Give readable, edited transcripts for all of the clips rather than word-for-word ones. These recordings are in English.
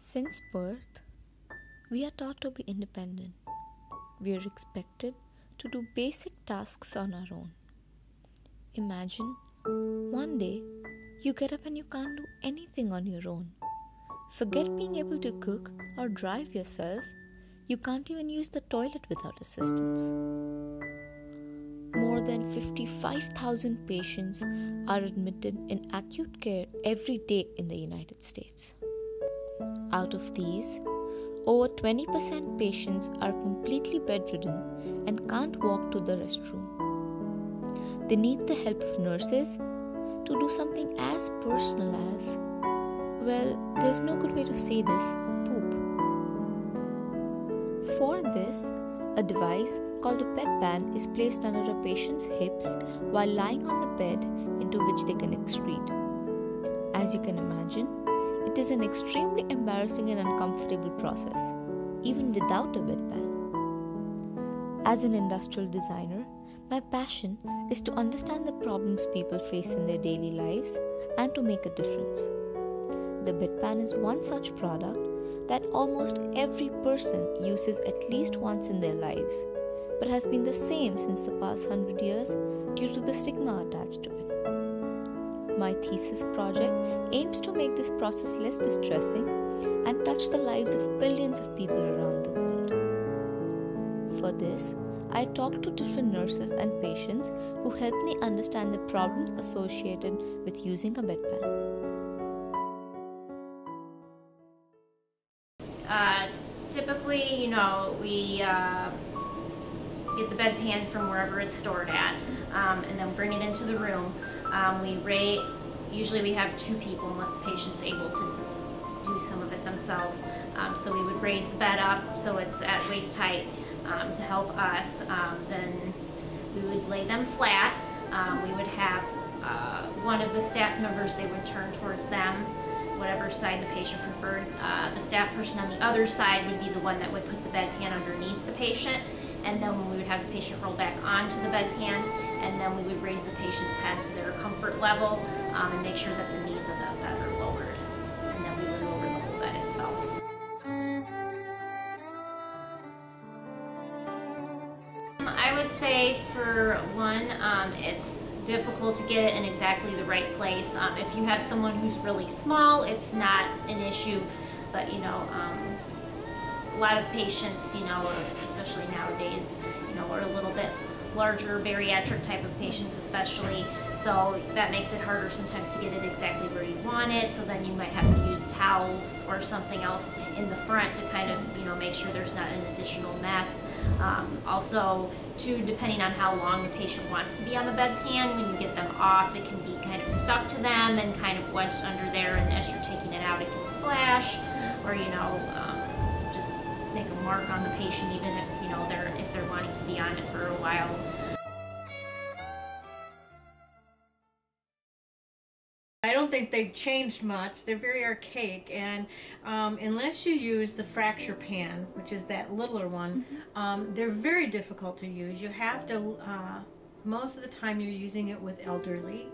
Since birth, we are taught to be independent. We are expected to do basic tasks on our own. Imagine one day you get up and you can't do anything on your own. Forget being able to cook or drive yourself, you can't even use the toilet without assistance. More than 55,000 patients are admitted in acute care every day in the United States. Out of these, over 20% patients are completely bedridden and can't walk to the restroom. They need the help of nurses to do something as personal as, well, there's no good way to say this, poop. For this, a device called a bedpan is placed under a patient's hips while lying on the bed into which they can excrete. As you can imagine, it is an extremely embarrassing and uncomfortable process, even without a bedpan. As an industrial designer, my passion is to understand the problems people face in their daily lives and to make a difference. The bedpan is one such product that almost every person uses at least once in their lives, but has been the same since the past 100 years due to the stigma attached to it. My thesis project aims to make this process less distressing and touch the lives of billions of people around the world. For this, I talked to different nurses and patients who helped me understand the problems associated with using a bedpan. Typically, we get the bedpan from wherever it's stored at, and then bring it into the room. Usually we have two people unless the patient's able to do some of it themselves. So we would raise the bed up so it's at waist height to help us. Then we would lay them flat. We would have one of the staff members, they would turn towards them, whatever side the patient preferred. The staff person on the other side would be the one that would put the bedpan underneath the patient, and then we would have the patient roll back onto the bedpan, and then we would raise the patient's head to their comfort level and make sure that the knees of the bed are lowered, and then we would lower the whole bed itself. I would say for one, it's difficult to get it in exactly the right place. If you have someone who's really small, it's not an issue, but a lot of patients, especially nowadays, are a little bit larger, bariatric type of patients especially, so that makes it harder sometimes to get it exactly where you want it, so then you might have to use towels or something else in the front to kind of, make sure there's not an additional mess. Also, too, depending on how long the patient wants to be on the bedpan, when you get them off, it can be kind of stuck to them and kind of wedged under there, and as you're taking it out, it can splash, or, just make a mark on the patient, even if, if they're wanting to be on it for a while. I don't think they've changed much. They're very archaic, and unless you use the fracture pan, which is that littler one, they're very difficult to use. You have to, most of the time you're using it with elderly,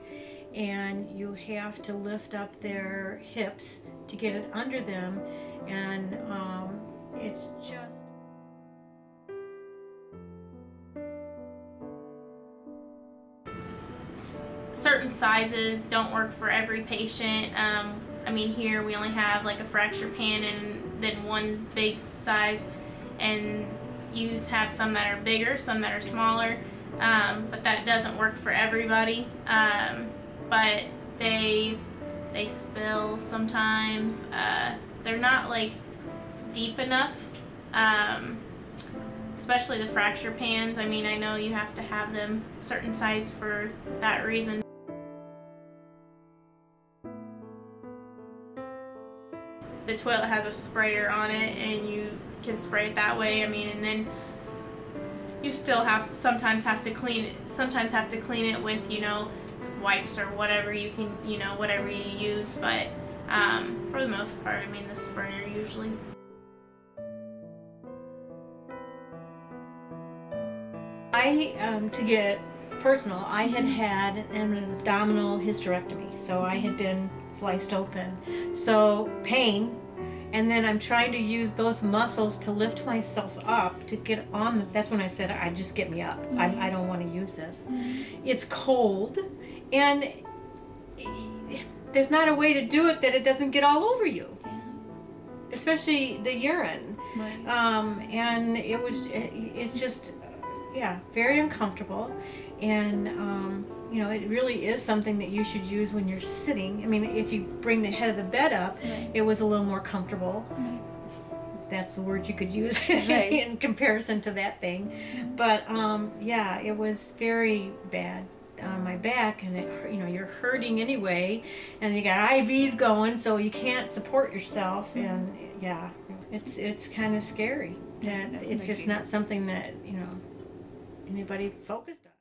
and you have to lift up their hips to get it under them, and it's just... Certain sizes don't work for every patient. Here we only have like a fracture pan and then one big size, and you have some that are bigger, some that are smaller, but that doesn't work for everybody. But they spill sometimes. They're not like deep enough, especially the fracture pans. I know you have to have them certain size for that reason. The toilet has a sprayer on it, and you can spray it that way. And then you still sometimes have to clean it with, wipes or whatever you can, whatever you use. But for the most part, the sprayer usually. To get personal, I had an abdominal hysterectomy, so I had been sliced open. So pain and then I'm trying to use those muscles to lift myself up to get on that's when I said, I just get me up. I don't want to use this. It's cold, and there's not a way to do it that it doesn't get all over you, especially the urine. Right. And it's just, yeah, very uncomfortable. And, you know, it really is something that you should use when you're sitting. I mean, if you bring the head of the bed up, Right. it was a little more comfortable. Right. That's the word you could use Right. in comparison to that thing. But, yeah, it was very bad on my back, and it, you know, you're hurting anyway, and you got IVs going, so you can't support yourself, and yeah, it's kind of scary that it's just not something that, you know, anybody focused on.